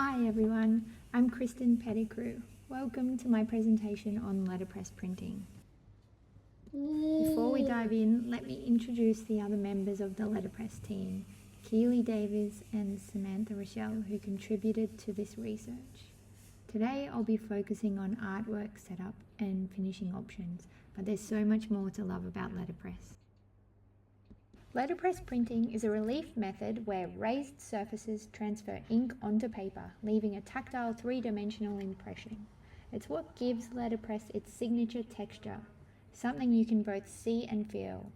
Hi everyone, I'm Kristen Pettigrew. Welcome to my presentation on letterpress printing. Before we dive in, let me introduce the other members of the letterpress team, Keely Davies and Samantha Rochelle, who contributed to this research. Today I'll be focusing on artwork setup and finishing options, but there's so much more to love about letterpress. Letterpress printing is a relief method where raised surfaces transfer ink onto paper, leaving a tactile three-dimensional impression. It's what gives letterpress its signature texture, something you can both see and feel.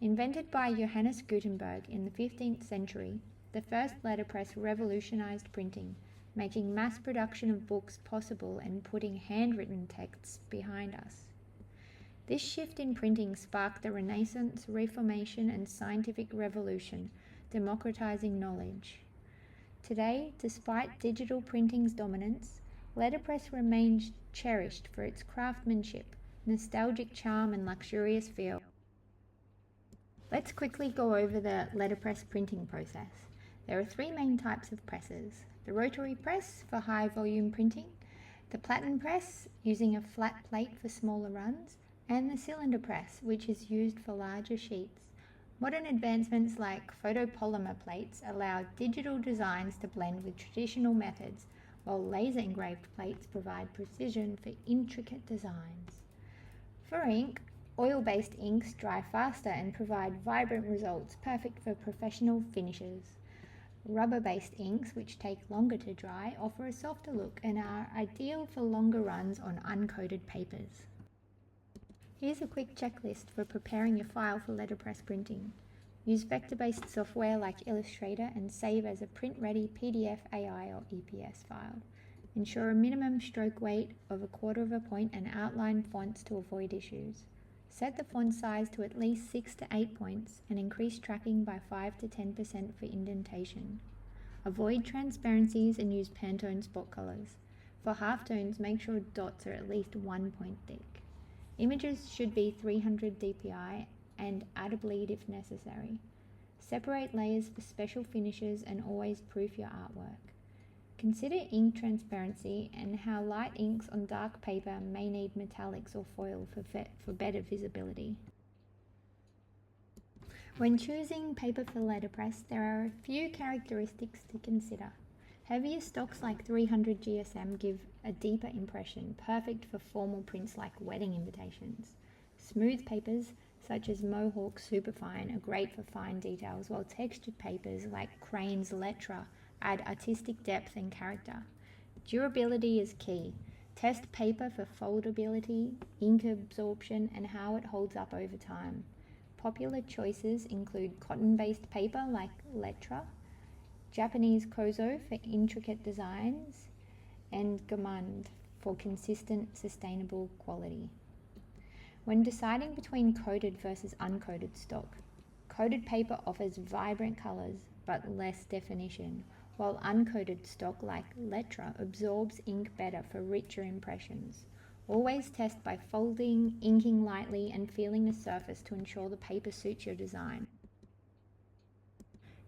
Invented by Johannes Gutenberg in the 15th century, the first letterpress revolutionized printing, making mass production of books possible and putting handwritten texts behind us. This shift in printing sparked the Renaissance, Reformation, and scientific revolution, democratizing knowledge. Today, despite digital printing's dominance, letterpress remains cherished for its craftsmanship, nostalgic charm, and luxurious feel. Let's quickly go over the letterpress printing process. There are three main types of presses: the rotary press for high volume printing, the platen press using a flat plate for smaller runs, and the cylinder press, which is used for larger sheets. Modern advancements like photopolymer plates allow digital designs to blend with traditional methods, while laser engraved plates provide precision for intricate designs. For ink, oil-based inks dry faster and provide vibrant results, perfect for professional finishes. Rubber-based inks, which take longer to dry, offer a softer look and are ideal for longer runs on uncoated papers. Here's a quick checklist for preparing your file for letterpress printing. Use vector-based software like Illustrator and save as a print-ready PDF, AI, or EPS file. Ensure a minimum stroke weight of 1/4 of a point and outline fonts to avoid issues. Set the font size to at least 6 to 8 points and increase tracking by 5 to 10% for indentation. Avoid transparencies and use Pantone spot colors. For halftones, make sure dots are at least 1 point thick. Images should be 300 dpi and add a bleed if necessary. Separate layers for special finishes and always proof your artwork. Consider ink transparency and how light inks on dark paper may need metallics or foil for better visibility. When choosing paper for letterpress, there are a few characteristics to consider. Heavier stocks like 300 GSM give a deeper impression, perfect for formal prints like wedding invitations. Smooth papers, such as Mohawk Superfine, are great for fine details, while textured papers like Crane's Lettra add artistic depth and character. Durability is key. Test paper for foldability, ink absorption, and how it holds up over time. Popular choices include cotton-based paper like Lettra, Japanese kozo for intricate designs, and gamand for consistent, sustainable quality. When deciding between coated versus uncoated stock, coated paper offers vibrant colors but less definition, while uncoated stock like Lettra absorbs ink better for richer impressions. Always test by folding, inking lightly, and feeling the surface to ensure the paper suits your design.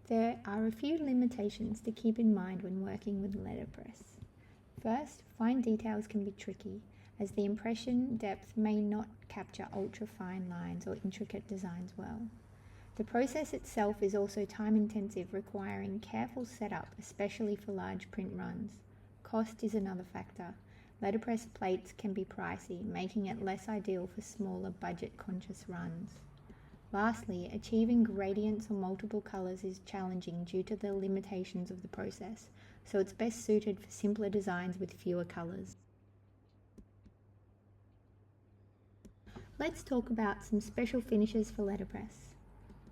There are a few limitations to keep in mind when working with letterpress. First, fine details can be tricky, as the impression depth may not capture ultra-fine lines or intricate designs well. The process itself is also time-intensive, requiring careful setup, especially for large print runs. Cost is another factor. Letterpress plates can be pricey, making it less ideal for smaller, budget-conscious runs. Lastly, achieving gradients or multiple colors is challenging due to the limitations of the process, so it's best suited for simpler designs with fewer colors. Let's talk about some special finishes for letterpress.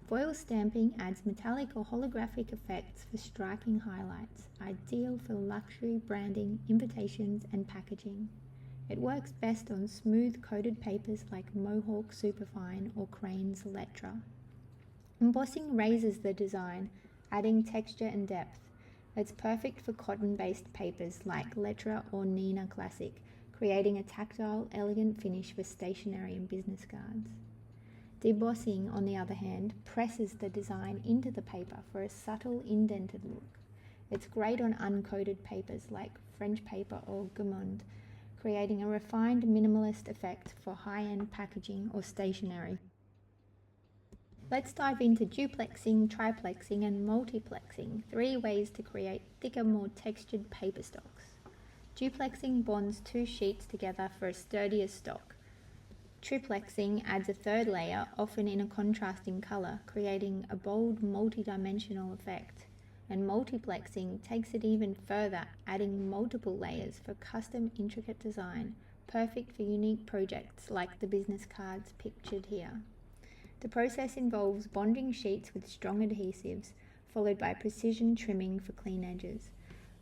Foil stamping adds metallic or holographic effects for striking highlights, ideal for luxury branding, invitations, and packaging. It works best on smooth coated papers like Mohawk Superfine or Crane's Lettra. Embossing raises the design, adding texture and depth. It's perfect for cotton-based papers like Lettra or Nina Classic, creating a tactile, elegant finish for stationery and business cards. Debossing, on the other hand, presses the design into the paper for a subtle indented look. It's great on uncoated papers like French paper or gourmand, creating a refined minimalist effect for high-end packaging or stationery. Let's dive into duplexing, triplexing and multiplexing, 3 ways to create thicker, more textured paper stocks. Duplexing bonds 2 sheets together for a sturdier stock. Triplexing adds a 3rd layer, often in a contrasting colour, creating a bold multi-dimensional effect. And multiplexing takes it even further, adding multiple layers for custom intricate design, perfect for unique projects like the business cards pictured here. The process involves bonding sheets with strong adhesives, followed by precision trimming for clean edges.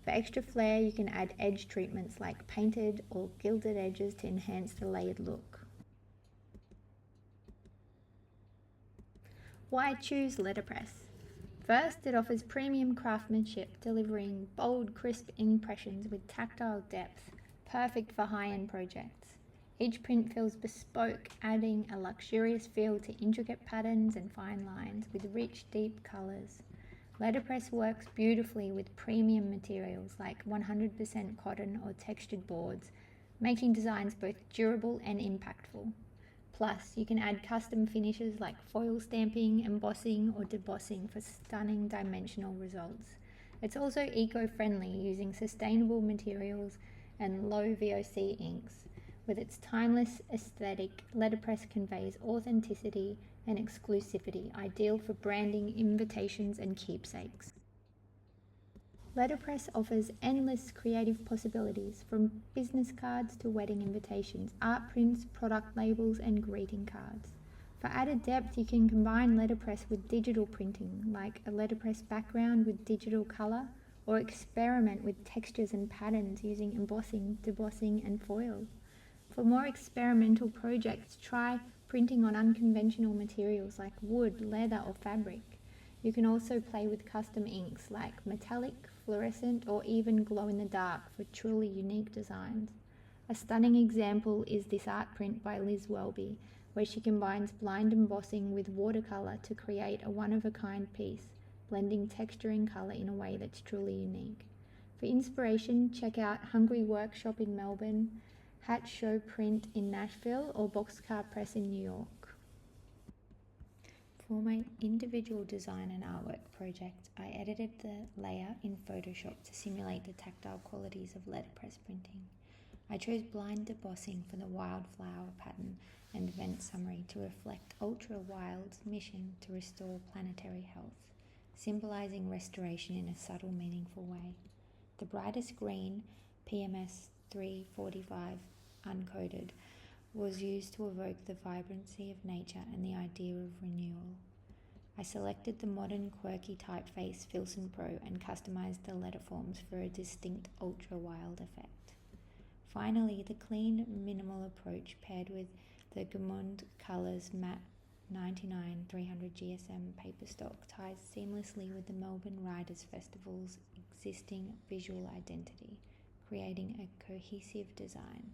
For extra flair, you can add edge treatments like painted or gilded edges to enhance the layered look. Why choose Letterpress? First, it offers premium craftsmanship, delivering bold, crisp impressions with tactile depth, perfect for high-end projects. Each print feels bespoke, adding a luxurious feel to intricate patterns and fine lines with rich, deep colours. Letterpress works beautifully with premium materials like 100% cotton or textured boards, making designs both durable and impactful. Plus, you can add custom finishes like foil stamping, embossing or debossing for stunning dimensional results. It's also eco-friendly, using sustainable materials and low VOC inks. With its timeless aesthetic, Letterpress conveys authenticity and exclusivity, ideal for branding, invitations and keepsakes. Letterpress offers endless creative possibilities, from business cards to wedding invitations, art prints, product labels and greeting cards. For added depth, you can combine Letterpress with digital printing, like a Letterpress background with digital colour, or experiment with textures and patterns using embossing, debossing and foil. For more experimental projects, try printing on unconventional materials like wood, leather or fabric. You can also play with custom inks like metallic, fluorescent or even glow-in-the-dark for truly unique designs. A stunning example is this art print by Liz Welby, where she combines blind embossing with watercolour to create a one-of-a-kind piece, blending texture and colour in a way that's truly unique. For inspiration, check out Hungry Workshop in Melbourne, Hat Show Print in Nashville or Boxcar Press in New York. For my individual design and artwork project, I edited the layer in Photoshop to simulate the tactile qualities of letterpress printing. I chose blind debossing for the wildflower pattern and event summary to reflect Ultra Wild's mission to restore planetary health, symbolizing restoration in a subtle, meaningful way. The brightest green, PMS 345 uncoated, was used to evoke the vibrancy of nature and the idea of renewal. I selected the modern quirky typeface Filson Pro and customized the letter forms for a distinct ultra wild effect. Finally, the clean, minimal approach paired with the Gourmand Colors Matte 99 300 GSM paper stock ties seamlessly with the Melbourne Writers Festival's existing visual identity, creating a cohesive design.